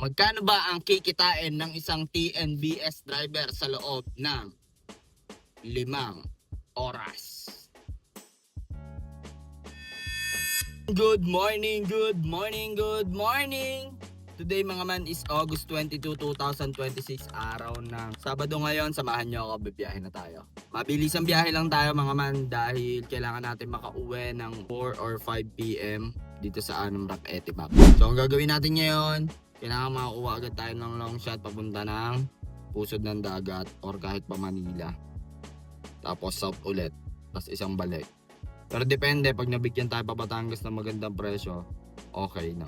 Magkano ba ang kikitain ng isang TNBS driver sa loob ng 5 oras? Good morning, good morning, good morning! Today mga man is August 22, 2026, araw ng Sabado ngayon. Samahan nyo ako, bibiyahe na tayo. Mabilis ang biyahe lang tayo mga man dahil kailangan natin makauwi ng 4 or 5 PM dito sa Anumrak Etimac. So ang gagawin natin ngayon, kailangan makakuha agad tayo ng long shot papunta ng pusod ng dagat or kahit pa Manila. Tapos south ulit, tapos isang balik. Pero depende, pag nabigyan tayo pa Batangas ng magandang presyo, okay na.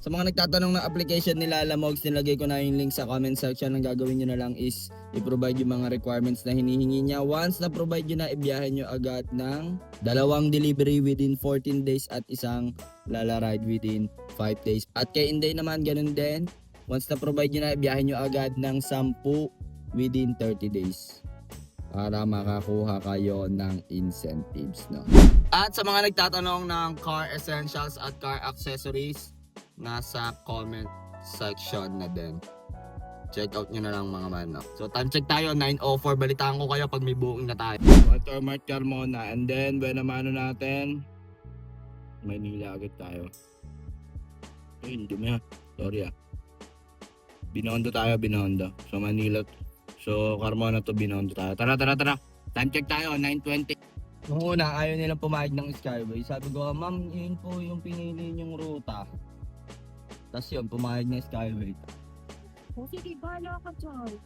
Sa mga nagtatanong ng application nila Lamogs, nilagay ko na yung link sa comment section. Ang gagawin nyo na lang is i-provide yung mga requirements na hinihingi niya. Once na provide nyo na, ibiyahe nyo agad ng 2 delivery within 14 days at isang Lala ride within 5 days. At kay Inday naman, ganun din. Once na provide nyo na, ibiyahe nyo agad ng 10 within 30 days. Para makakuha kayo ng incentives, no? At sa mga nagtatanong ng car essentials at car accessories, nasa comment section na din. Check out nyo na lang mga man, no? So time check tayo, 9:04. Balitaan ko kayo pag may booking na tayo. Watermark Carmona, and then buenamano natin, Maynila agad tayo. Ay, hindi mo yan. Sorry Binondo tayo, Binondo. So Manila, so Carmona to Binondo tayo. Tara. Time check tayo, 9:20. Noong una, ayaw nilang pumayag ng Skyway. Sabi ko, ma'am, yun po yung pinili niyong ruta. Tapos yun, pumayag ng Skyway. O sige, bahala ka dyan.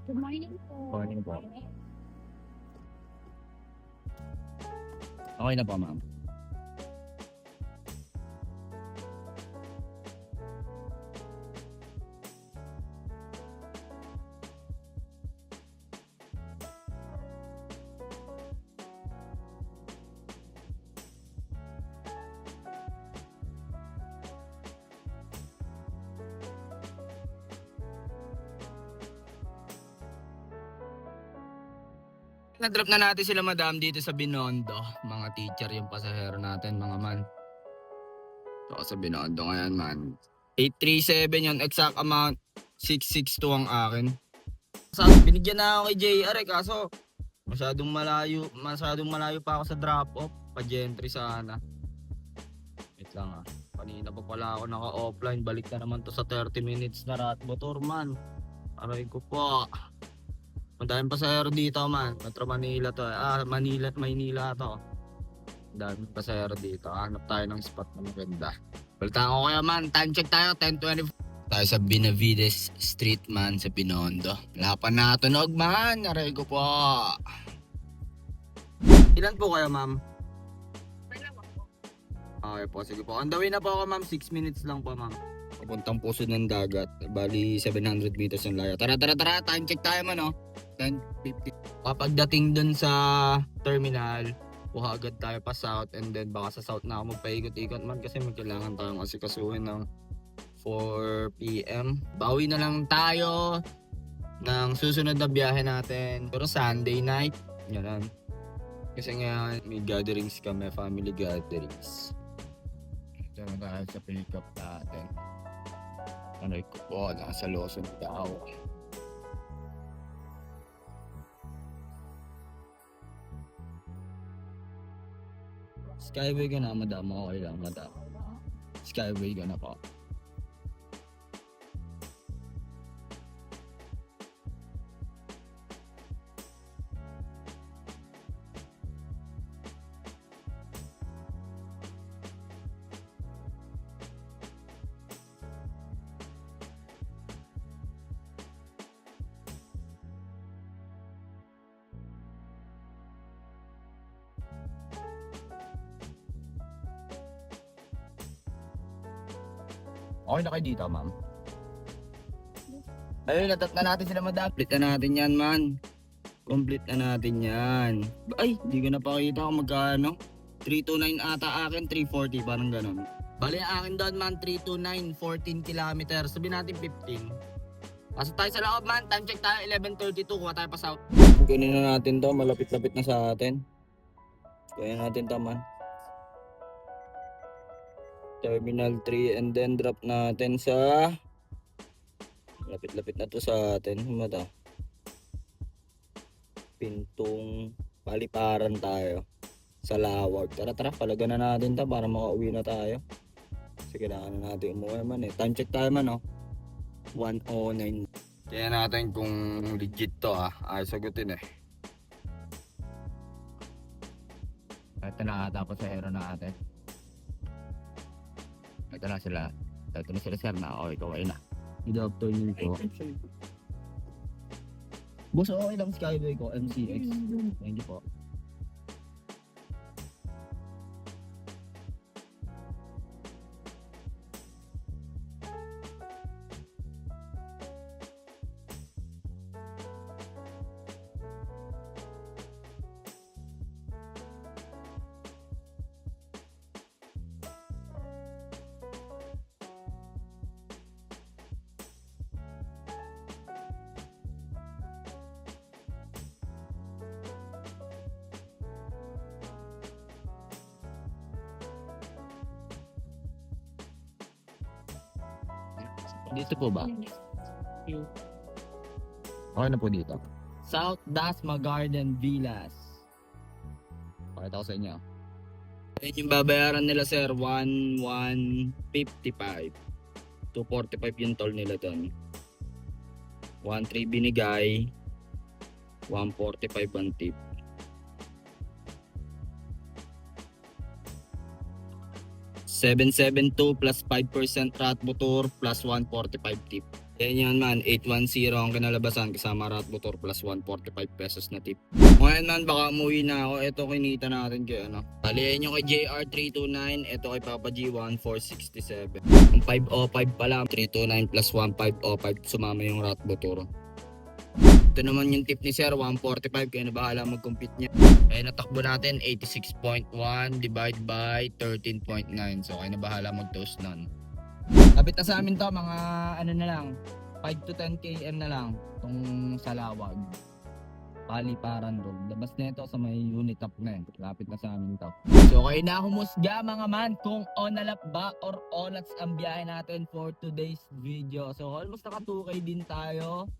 Good morning po. Morning po. Okay na po, ma'am. Na-drop na natin sila madam dito sa Binondo. Mga teacher yung pasahero natin mga man. So sa Binondo ngayon man. 837 yung exact amount. 662 ang akin. So binigyan na ako kay JR kaso masyadong malayo pa ako sa drop off. Pa-gentry sana. Wait lang Kanina pa pala ako naka-offline. Balik na naman to sa 30 minutes na rat motor man. Aray ko po. Madaming pasahero dito man. Metro Manila to. Maynila to. Madaming pasahero dito. Hanap tayo ng spot na maganda. Balitaan ko kaya man. Time check tayo. 10:20. Tayo sa Benavides Street man sa Binondo. Wala pa natunog man. Aray ko po. Ilan po kayo ma'am? Okay po. Sige po. On the way na po ako ma'am. 6 minutes lang po ma'am. Papuntang pusod ng dagat. Bali 700 meters yung layo. Tara. Time check tayo man 10:50. Kapagdating dun sa terminal, kuha agad tayo pa south and then baka sa south na ako magpaikot-ikot man kasi may kailangan tayong asikasuhin ng 4 PM. Bawi na lang tayo ng susunod na biyahe natin. Pero Sunday night, yan. Kasi nga may gatherings kami, family gatherings. Diyan na tayo sa pick up natin. Ano ko po, nasa Lawson daw. Skyway ka na, madam. Okay lang, madam. Skyway ka na po. Okay na kayo dito, ma'am? Ayun, natat na natin sila, madam. Complete na natin yan, man. Complete na natin yan. Ay, hindi ko napakita kung magkano. 329 ata akin, 340, parang ganun. Bali, akin doon, man, 329, 14 kilometers. Sabihin natin 15. Pasok tayo sa loob, man. Time check tayo, 11:32. Kuha tayo pa south. Kunin na natin to. Malapit-lapit na sa atin. Kunin natin to, man. Terminal 3 and then drop natin sa lapit-lapit na to sa atin. Ano ba to? Pintong Paliparan tayo sa Lawag. Tara, palagan na natin to para makauwi na tayo. Kasi kailangan na natin umuwi man eh. Time check tayo man 1:09. Kaya natin kung legit to ay sagutin eh. Ito na tapos sa hero natin. Ito na sila. Ito na sila sir na okay na. Good afternoon po. Boss, okay lang Skyway ko, MCX. Thank you po. Dito po ba? Okay na po dito. South Dasma Garden Villas. Pakita ko sa inyo. Yan yung babayaran nila sir, 1,155. 245 yung toll nila doon. 1,3 binigay. 145 ang tip. 772 plus 5% rat motor plus 145 tip. Yan yan man, 810 ang kinalabasan kasama rat motor plus 145 pesos na tip. Ngayon man, baka umuwi na ako. Ito kinita natin kay ano. Talihan nyo kay JR329, ito kay Papa G1467. Ang 505 pala, 329 plus 1505 sumama yung rat motor. Ito naman yung tip ni sir, 145, kaya na bahala mag-compute niya. Kaya natakbo natin, 86.1 divide by 13.9. So kaya na bahala mag-toast nun. Kapit na sa amin to, mga ano na lang, 5 to 10 km na lang itong Salawag. Paliparan Road. Labas na ito sa may unit up na yun. Lapit na sa amin to. So kayo na humusga mga man kung onalap ba or onats ang biyahe natin for today's video. So almost naka 2K din tayo.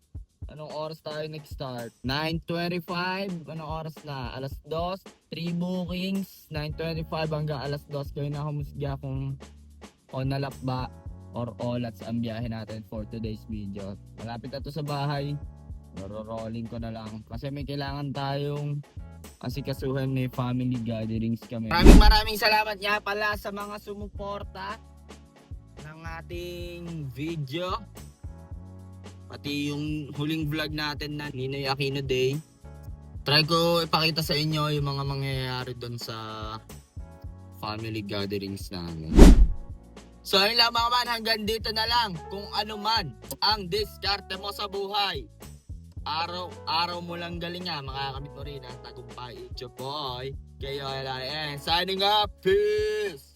Anong oras tayo nag-start? 9:25. Anong oras na? Alas 2. 3 bookings. 9:25 hanggang alas 2. Kayo na humusga kung onalap ba or olats ang biyahe natin for today's video. Malapit na to sa bahay. Rolling ko na lang. Kasi may kailangan tayong asikasuhan, may family gatherings kami. Maraming salamat nga pala sa mga sumuporta ng ating video. Pati yung huling vlog natin na Ninoy Aquino Day. Try ko ipakita sa inyo yung mga mangyayari doon sa family gatherings namin. So ayun lang mga man, hanggang dito na lang. Kung ano man ang diskarte mo sa buhay, araw mo lang galing makakamit mo rin ang tagumpay. It's your boy, Kayo Signing up, peace!